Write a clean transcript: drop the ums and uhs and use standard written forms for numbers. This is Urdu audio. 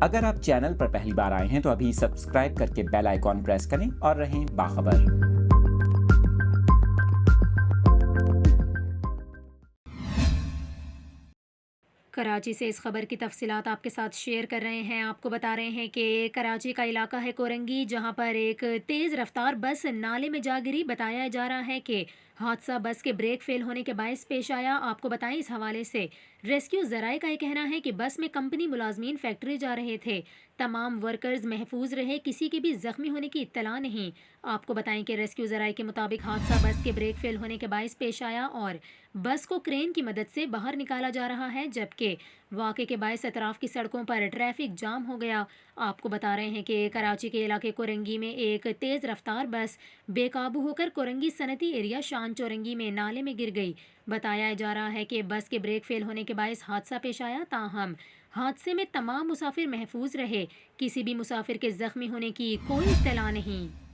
اگر آپ چینل پر پہلی بار آئے ہیں تو ابھی سبسکرائب کر کے بیل آئیکن پریس کریں اور رہیں باخبر۔ کراچی سے اس خبر کی تفصیلات آپ کے ساتھ شیئر کر رہے ہیں۔ آپ کو بتا رہے ہیں کہ کراچی کا علاقہ ہے کورنگی، جہاں پر ایک تیز رفتار بس نالے میں جا گری۔ بتایا جا رہا ہے کہ حادثہ بس کے بریک فیل ہونے کے باعث پیش آیا۔ آپ کو بتائیں اس حوالے سے ریسکیو ذرائع کا یہ کہنا ہے کہ بس میں کمپنی ملازمین فیکٹری جا رہے تھے، تمام ورکرز محفوظ رہے، کسی کے بھی زخمی ہونے کی اطلاع نہیں۔ آپ کو بتائیں کہ ریسکیو ذرائع کے مطابق حادثہ بس کے بریک فیل ہونے کے باعث پیش آیا اور بس کو کرین کی مدد سے باہر نکالا جا رہا ہے، جبکہ واقعے کے باعث اطراف کی سڑکوں پر ٹریفک جام ہو گیا۔ آپ کو بتا رہے ہیں کہ کراچی کے علاقے کورنگی میں ایک تیز رفتار بس بے قابو ہو کر کورنگی صنعتی ایریا شان چورنگی میں نالے میں گر گئی۔ بتایا جا رہا ہے کہ بس کے بریک فیل ہونے کے باعث حادثہ پیش آیا، تاہم حادثے میں تمام مسافر محفوظ رہے، کسی بھی مسافر کے زخمی ہونے کی کوئی اطلاع نہیں۔